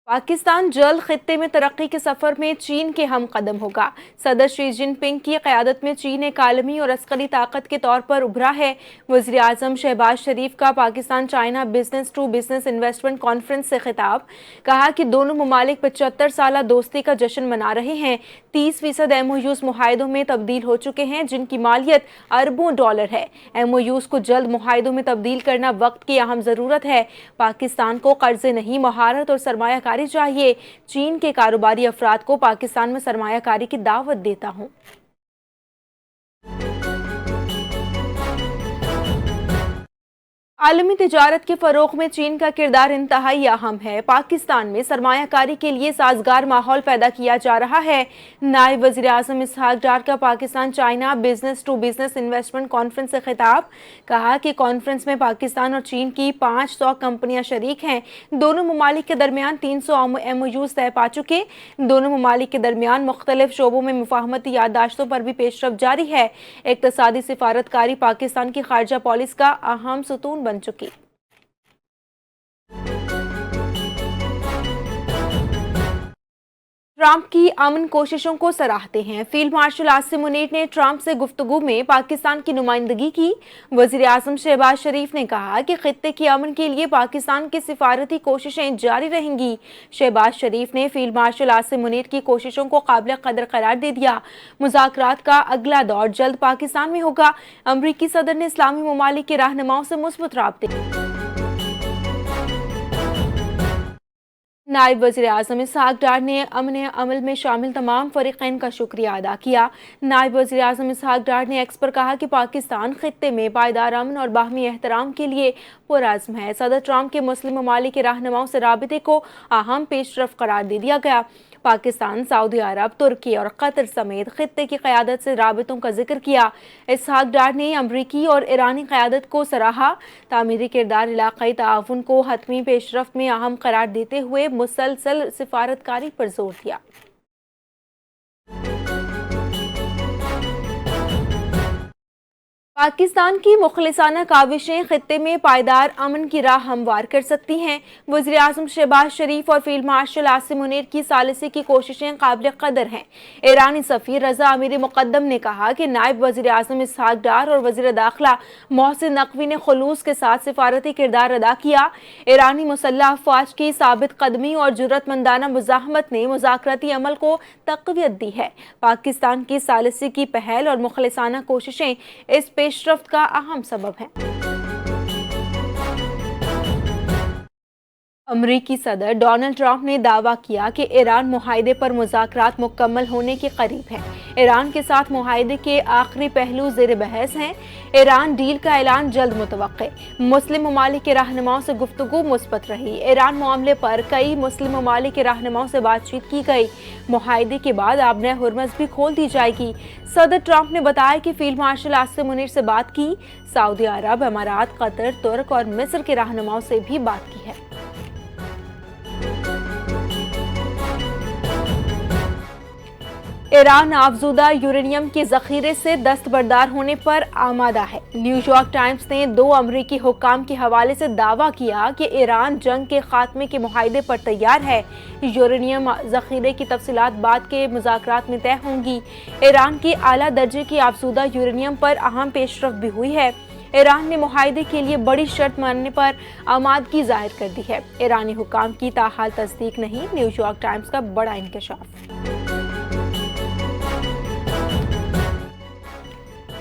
पाकिस्तान जल्द खित्ते में तरक्की के सफर में चीन के हम कदम होगा। सदर शी जिनपिंग की क़यादत में चीन एक आलमी और अस्करी ताकत के तौर पर उभरा है। वज़ीर आज़म शहबाज शरीफ का Pakistan China business to business investment conference से खिताब। कहा कि दोनों ममालिक 75 साल दोस्ती का जश्न मना रहे हैं। 30% MOUs मुआहदों में तब्दील हो चुके हैं, जिनकी मालियत अरबों डॉलर है। MOUs को जल्द मुआहदों में तब्दील करना वक्त की अहम ज़रूरत है। पाकिस्तान को कर्जे नहीं, महारत और सरमायाकारी चाहिए। चीन के कारोबारी अफराद को पाकिस्तान में सरमायाकारी की दावत देता हूं। आलमी तिजारत के फ़रोग़ में चीन का किरदार इंतहाई अहम है। पाकिस्तान में सरमायाकारी के लिए साजगार माहौल पैदा किया जा रहा है। नायब वज़ीर आज़म इसहाक डार का Pakistan China business to business investment conference से खिताब। कहा कि कॉन्फ्रेंस में पाकिस्तान और चीन की 500 कंपनियां शरीक हैं। दोनों ममालिक के दरमियान 300 MOUs तय पा चुके। दोनों ममालिक के दरमियान मुख्तलिफ शोबों में मुफाहमती याददाश्तों पर भी पेशरफ जारी है। इक़्तिसादी सिफारतकारी पाकिस्तान की खारजा पॉलिसी का अहम सतून बन चुकी। ट्रंप की अमन कोशिशों को सराहते हैं। फील्ड मार्शल आसिम मुनीर ने ट्रंप से गुफ्तगू में पाकिस्तान की नुमाइंदगी की। वज़ीर आज़म शहबाज शरीफ ने कहा कि खित्ते की अमन के लिए पाकिस्तान की सिफारती कोशिशें जारी रहेंगी। शहबाज शरीफ ने फील्ड मार्शल आसिम मुनीर की कोशिशों को काबिल कदर करार दे दिया। मुज़ाकरात का अगला दौर जल्द पाकिस्तान में होगा। अमरीकी सदर ने इस्लामी ममालिक के रहनुमाओं से मुस्बत राब्ते। नायब वज़ीर आज़म इसहाक डार ने अमन अमल में शामिल तमाम फ़रीक़ैन का शुक्रिया अदा किया। नायब वज़ीर आज़म इसहाक डार ने एक्स पर कहा कि पाकिस्तान खित्ते में पायदार अमन और बाहमी एहतराम के लिए पुरअज़्म है। सदर ट्रंप के मुस्लिम ममालिक के रहनुमाओं से राबिते को अहम पेशरफ करार दे दिया गया। पाकिस्तान, सऊदी अरब, तुर्की और कतर समेत खित्ते की क़यादत से राबितों का जिक्र किया। इसहाक डार ने अमरीकी और ईरानी क़यादत को सराहा। तामीरी किरदार इलाक़ाई ताउन को हतमी पेशरफ में अहम करार देते हुए मुसलसल सिफारतकारी पर जोर दिया। पाकिस्तान की मुखलिसाना काविशें खित्ते में पायदार अमन की राह हमवार कर सकती हैं। वज़ीर आज़म शहबाज शरीफ और फील्ड मार्शल आसिम मुनीर की सालिसी की कोशिशें काबिल कदर हैं। ईरानी सफ़ीर रज़ा अमीर मुक़द्दम ने कहा कि नायब वज़ीर आज़म इसहाक डार और वज़ीर दाखिला मोहसिन नकवी ने खुलूस के साथ सिफारती किरदार अदा किया। ईरानी मुसल्लह अफ़वाज की साबित कदमी और जुर्रतमंदाना मुज़ाहमत ने मुज़ाकराती अमल को तक़वियत दी है। पाकिस्तान की सालिसी की पहल और मुखलिसाना कोशिशें इस पेशरफ्त का अहम सबब है। अमरीकी सदर डोनाल्ड ट्रंप ने दावा किया कि ईरान मुआहदे पर मुज़ाकरात मुकम्मल होने के करीब है। ईरान के साथ मुआहदे के आखिरी पहलू ज़ेर बहस हैं। ईरान डील का ऐलान जल्द मुतवक्के। मुस्लिम ममालिक के रहनुमाओं से गुफ्तगू मुस्बत रही। ईरान मामले पर कई मुस्लिम ममालिक के रहनुमाओं से बातचीत की गई। मुआहदे के बाद आबने हुर्मज़ भी खोल दी जाएगी। सदर ट्रंप ने बताया कि फील्ड मार्शल आसिम मुनीर से बात की। सऊदी अरब, अमारात, कतर, तुर्क और मिस्र के रहनुमाओं से भी बात की है। ईरान अफज़ूदा यूरेनियम के ज़ख़ीरे से दस्तबरदार होने पर आमादा है। न्यूयॉर्क टाइम्स ने 2 अमरीकी हुक्काम के हवाले से दावा किया कि ईरान जंग के खात्मे के मुआहदे पर तैयार है। यूरेनियम ज़ख़ीरे की तफसीलात बाद के मुज़ाकरात में तय होंगी। ईरान की आला दर्जे की अफज़ूदा यूरेनियम पर अहम पेशरफ़्त भी हुई है। ईरान ने मुआहदे के लिए बड़ी शर्त मानने पर आमादगी ज़ाहिर कर दी है। ईरानी हुक्काम की ताहाल तस्दीक नहीं। न्यूयॉर्क टाइम्स का बड़ा इंकशाफ।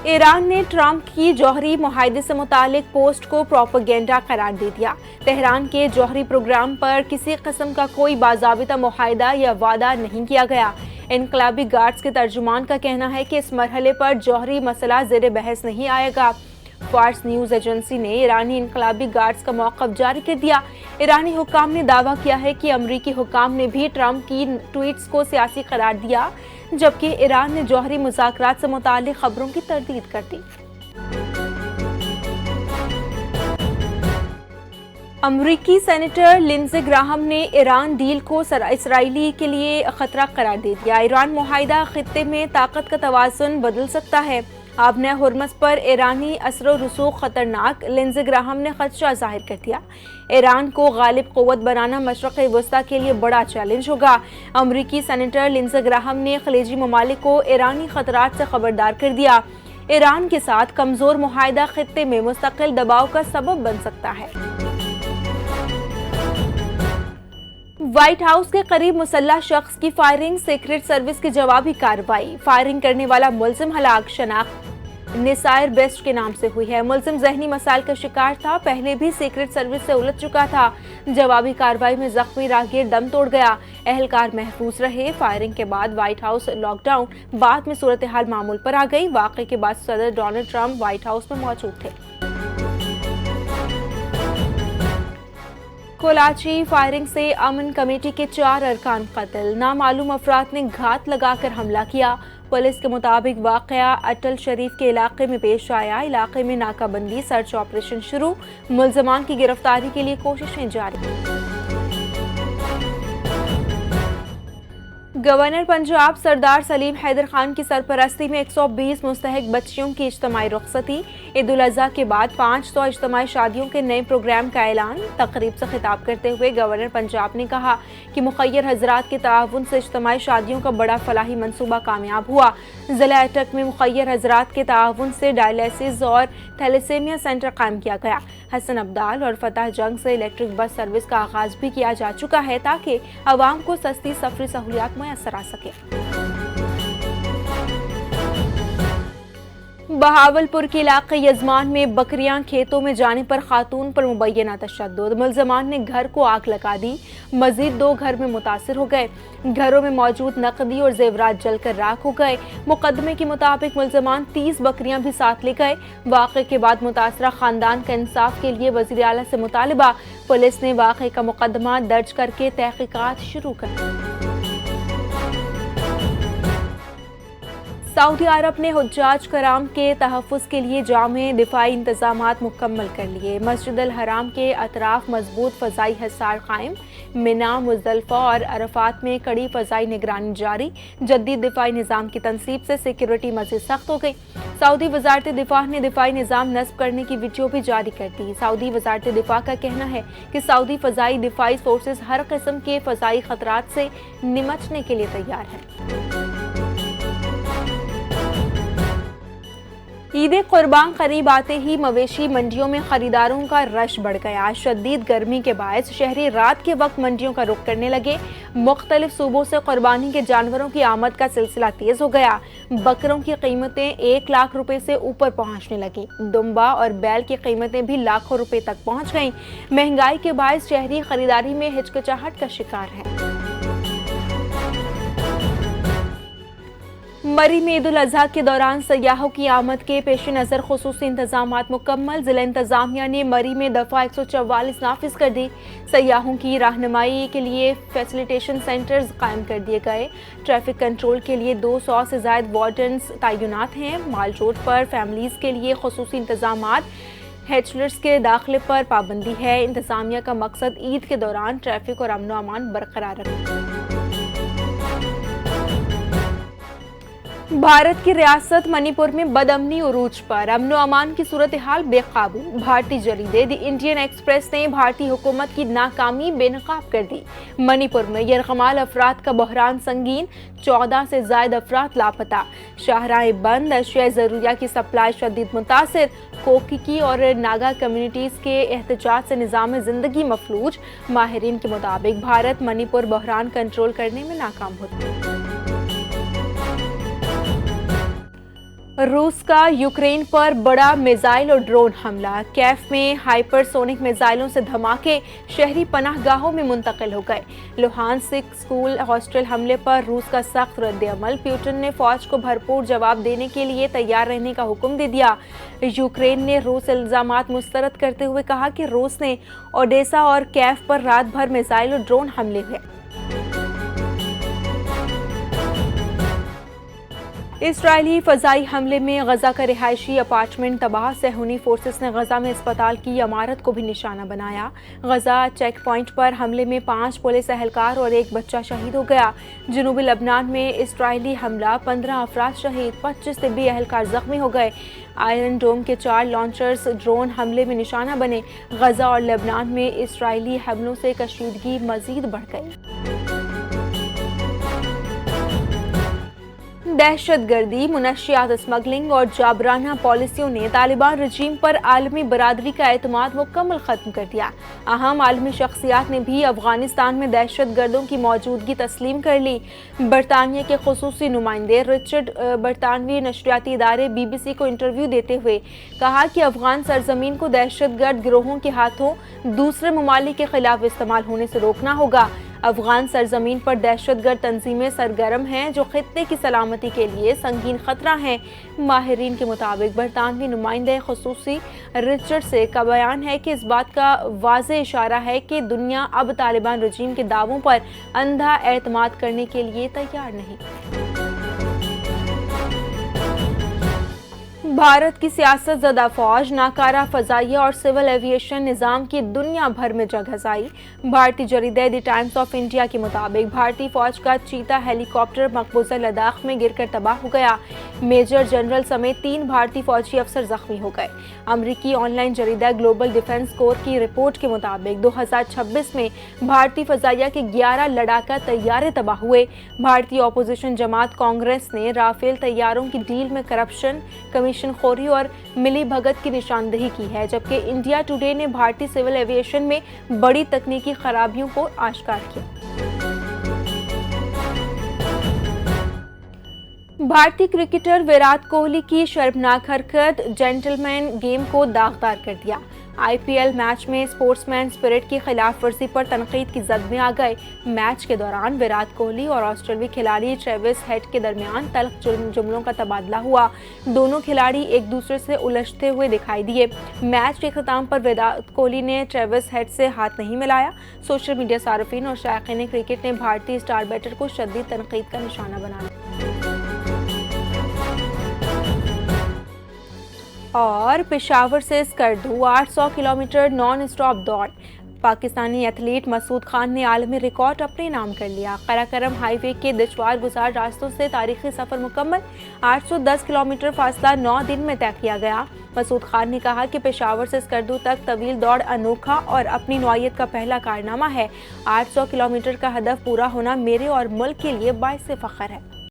ईरान ने ट्रंप की जौहरी मुआहदे से मुतालिक पोस्ट को प्रोपेगेंडा करार दे दिया। तेहरान के जौहरी प्रोग्राम पर किसी किस्म का कोई बाज़ाबिता मुआहदा या वादा नहीं किया गया। इनकलाबी गार्ड्स के तर्जुमान का कहना है कि इस मरहले पर जौहरी मसला ज़ेर बहस नहीं आएगा। फार्स न्यूज़ एजेंसी ने ईरानी इनकलाबी गार्ड्स का मौक़िफ़ जारी कर दिया। ईरानी हुक्काम ने दावा किया है कि अमरीकी हुक्काम ने भी ट्रंप की ट्वीट्स को सियासी करार दिया, जबकि ईरान ने जौहरी मुज़ाकरात से मुताल्लिक़ खबरों की तरदीद कर दी। अमरीकी सेनेटर लिंडसे ग्राहम ने ईरान डील को इसराइली के लिए खतरा करार दे दिया। ईरान मुआहिदा खित्ते में ताकत का तवाज़ुन बदल सकता है। आबने हुर्मस पर ईरानी असर रसूख खतरनाक, लिंज़े ग्राहम ने खदशा जाहिर कर दिया। ईरान को गालिब क़ुव्वत बनाना मशरक़ वस्ता के लिए बड़ा चैलेंज होगा। अमरीकी सेनेटर लिंज़े ग्राहम ने खलीजी ममालिक को ईरानी खतरात से खबरदार कर दिया। ईरान के साथ कमज़ोर मुआहिदा खित्ते में मुस्तकिल दबाव का सबब बन सकता है। व्हाइट हाउस के करीब मुसल्लह शख्स की फायरिंग, सीक्रेट सर्विस की जवाबी कार्रवाई। फायरिंग करने वाला मुलजिम हलाक, शनाख्त निसायर बेस्ट के नाम से हुई है। मुलजिम जहनी मसाइल का शिकार था, पहले भी सीक्रेट सर्विस से उलझ चुका था। जवाबी कार्रवाई में जख्मी राहगीर दम तोड़ गया, एहलकार महफूज रहे। फायरिंग के बाद व्हाइट हाउस लॉकडाउन, बाद में सूरत हाल मामूल पर आ गई। वाक़े के बाद सदर डोनाल्ड ट्रंप व्हाइट हाउस में मौजूद थे। कोलाची फायरिंग से अमन कमेटी के 4 अरकान कत्ल, नामालूम अफराद ने घात लगाकर हमला किया। पुलिस के मुताबिक वाक़या अटल शरीफ के इलाके में पेश आया। इलाके में नाकाबंदी, सर्च ऑपरेशन शुरू, मुल्ज़मान की गिरफ्तारी के लिए कोशिशें जारी। गवर्नर पंजाब सरदार सलीम हैदर खान की सरपरस्ती में 120 मुस्तहक बच्चियों की इज्तिमाई रुखसती। ईद उल अज़हा के बाद 500 इज्तिमाई शादियों के नए प्रोग्राम का ऐलान। तकरीब से खिताब करते हुए गवर्नर पंजाब ने कहा कि मुखय्यर हजरात के ताउन से इज्तिमाई शादियों का बड़ा फलाही मनसूबा कामयाब हुआ। ज़िला अटक में मुखय्यर हजरात के ताउन से डायलिसिस और थैलेसेमिया सेंटर कायम किया गया। हसन अब्दाल और फतह जंग से इलेक्ट्रिक बस सर्विस का आगाज भी किया जा चुका है ताकि आवाम को सस्ती सफरी सहूलियात मुयस्सर आ सके। बहावलपुर के इलाके यजमान में बकरियां खेतों में जाने पर खातून पर मुबैना तशद्दुद, मुल्ज़मान ने घर को आग लगा दी। मजीद 2 घर में मुतासिर हो गए। घरों में मौजूद नकदी और जेवरात जलकर राख हो गए। मुकदमे के मुताबिक मुल्ज़मान 30 बकरियां भी साथ ले गए। वाक़े के बाद मुतासरा खानदान का इंसाफ के लिए वज़ीर आला से मुतालिबा। पुलिस ने वाक़े का मुकदमा दर्ज करके तहकीकात शुरू कर दी। सऊदी अरब ने हुज्जाज कराम के तहफ़्फ़ुज़ के लिए जामे दिफाई इंतज़ामात मुकम्मल कर लिए। मस्जिद अल हराम के अतराफ मजबूत फ़ज़ाई हिसार कायम। मिना, मुज़दलिफ़ा और अरफ़ात में कड़ी फ़ज़ाई निगरानी जारी। जदीद दिफाई निज़ाम की तनसीब से सिक्योरिटी मज़ीद सख्त हो गई। सऊदी वज़ारत दिफ़ा ने दिफाई निज़ाम नस्ब करने की वीडियो भी जारी कर दी। सऊदी वज़ारत दिफ़ा का कहना है कि सऊदी फ़ज़ाई दिफाई फोर्सेस हर किस्म के फ़ज़ाई ख़तरात से निमटने के लिए तैयार है। ईद कुर्बान करीब आते ही मवेशी मंडियों में खरीदारों का रश बढ़ गया। शदीद गर्मी के बायस शहरी रात के वक्त मंडियों का रुख करने लगे। मुख्तलिफ सूबों से कुर्बानी के जानवरों की आमद का सिलसिला तेज हो गया। बकरों की कीमतें 1 लाख रुपए से ऊपर पहुंचने लगी। दुम्बा और बैल की कीमतें भी लाखों रुपए तक पहुंच गईं। महंगाई के बायस शहरी खरीदारी में हिचकिचाहट का शिकार है। मरी में ईद उल अज़हा के दौरान सयाहों की आमद के पेश नज़र खुसूसी इंतजामात मुकम्मल। जिला इंतजामिया ने मरी में दफ़ा 144 नाफिज कर दी। सयाहों की रहनुमाई के लिए फैसिलिटेशन सेंटर्स कायम कर दिए गए। ट्रैफिक कंट्रोल के लिए 200 से ज़ायद वार्डन्स तैनात हैं। माल रोड पर फैमिलीज़ के लिए खुसूसी इंतजामात, हेचलर्स के दाखिले पर पाबंदी है। इंतजामिया का मकसद ईद के दौरान ट्रैफिक और अमन व अमान बरकरार रखना। भारत की रियासत मणिपुर में बदअमनी उरूज पर, अमन व अमान की सूरत हाल बेकाबू। भारतीय जरीदे द इंडियन एक्सप्रेस ने भारतीय हुकूमत की नाकामी बेनकाब कर दी। मणिपुर में यरगमाल अफराद का बहरान संगीन, 14 से ज़ायद अफराद लापता। शाहराहें बंद, अशिया ज़रूरिया की सप्लाई शदीद मुतासिर। कोकिकी और नागा कम्युनिटीज़ के एहतजाज से निज़ाम ज़िंदगी मफलूज। माहिरीन के मुताबिक भारत मणिपुर बहरान कंट्रोल करने में नाकाम होता है। रूस का यूक्रेन पर बड़ा मिसाइल और ड्रोन हमला। कैफ में हाइपरसोनिक मिसाइलों से धमाके, शहरी पनाहगाहों में मुंतकिल हो गए। लुहानस्क स्कूल हॉस्टल हमले पर रूस का सख्त रद्द-ए-अमल। पुतिन ने फौज को भरपूर जवाब देने के लिए तैयार रहने का हुक्म दे दिया। यूक्रेन ने रूस इल्जामात मुस्तरद करते हुए कहा कि रूस ने ओडेसा और कैफ पर रात भर मिसाइल और ड्रोन हमले हुए। اسرائیلی فضائی حملے میں غزہ کا رہائشی اپارٹمنٹ تباہ، صہیونی فورسز نے غزہ میں اسپتال کی عمارت کو بھی نشانہ بنایا۔ غزہ چیک پوائنٹ پر حملے میں 5 پولیس اہلکار اور 1 بچہ شہید ہو گیا۔ جنوبی لبنان میں اسرائیلی حملہ، 15 افراد شہید، 25 طبی اہلکار زخمی ہو گئے۔ آئرن ڈوم کے 4 لانچرز ڈرون حملے میں نشانہ بنے۔ غزہ اور لبنان میں اسرائیلی حملوں سے کشیدگی مزید بڑھ گئی۔ دہشت گردی، منشیات اسمگلنگ اور جابرانہ پالیسیوں نے طالبان رجیم پر عالمی برادری کا اعتماد مکمل ختم کر دیا۔ اہم عالمی شخصیات نے بھی افغانستان میں دہشت گردوں کی موجودگی تسلیم کر لی۔ برطانیہ کے خصوصی نمائندے رچرڈ برطانوی نشریاتی ادارے BBC کو انٹرویو دیتے ہوئے کہا کہ افغان سرزمین کو دہشت گرد گروہوں کے ہاتھوں دوسرے ممالک کے خلاف استعمال ہونے سے روکنا ہوگا۔ افغان سرزمین پر دہشت گرد تنظیمیں سرگرم ہیں جو خطے کی سلامتی کے لیے سنگین خطرہ ہیں۔ ماہرین کے مطابق برطانوی نمائندے خصوصی رچرڈ سے کا بیان ہے کہ اس بات کا واضح اشارہ ہے کہ دنیا اب طالبان رجیم کے دعووں پر اندھا اعتماد کرنے کے لیے تیار نہیں۔ بھارت کی سیاست زدہ فوج، ناکارہ فضائیہ اور سول ایویشن نظام کی دنیا بھر میں جگہ زائی۔ بھارتی جریدہ دی ٹائمز آف انڈیا کے مطابق بھارتی فوج کا چیتا ہیلی کاپٹر مقبوضہ لداخ میں گر کر تباہ ہو گیا۔ میجر جنرل سمیت 3 بھارتی فوجی افسر زخمی ہو گئے۔ امریکی آن لائن جریدہ گلوبل ڈیفنس کور کی رپورٹ کے مطابق 2026 میں بھارتی فضائیہ کے 11 لڑاکا طیارے تباہ ہوئے۔ بھارتی اپوزیشن جماعت کانگریس نے رافیل طیاروں کی ڈیل میں کرپشن، کمیشن خوری اور ملی بھگت کی نشاندہی کی ہے، جبکہ انڈیا ٹوڈے نے بھارتی سول ایویشن میں بڑی تکنیکی خرابیوں کو آشکار کیا۔ بھارتی کرکٹر ویرات کوہلی کی شرمناک حرکت جینٹل مین گیم کو داغدار کر دیا۔ IPL میچ میں اسپورٹس مین اسپرٹ کی خلاف ورزی پر تنقید کی زد میں آ گئے۔ میچ کے دوران ویرات کوہلی اور آسٹریلوی کھلاڑی ٹریوس ہیڈ کے درمیان تلخ جملوں کا تبادلہ ہوا۔ دونوں کھلاڑی ایک دوسرے سے الجھتے ہوئے دکھائی دیے۔ میچ کے اختتام پر ویرات کوہلی نے ٹریوس ہیڈ سے ہاتھ نہیں ملایا۔ سوشل میڈیا صارفین اور شائقین کرکٹ نے بھارتی اسٹار بیٹر کو شدید تنقید کا نشانہ بنایا۔ اور پشاور سے اسکردو 800 کلومیٹر نان اسٹاپ دوڑ، پاکستانی ایتھلیٹ مسعود خان نے عالمی ریکارڈ اپنے نام کر لیا۔ قراقرم ہائی وے کے دشوار گزار راستوں سے تاریخی سفر مکمل، 810 کلومیٹر فاصلہ 9 دن میں طے کیا گیا۔ مسعود خان نے کہا کہ پشاور سے اسکردو تک طویل دوڑ انوکھا اور اپنی نوعیت کا پہلا کارنامہ ہے۔ 800 کلومیٹر کا ہدف پورا ہونا میرے اور ملک کے لیے باعث فخر ہے۔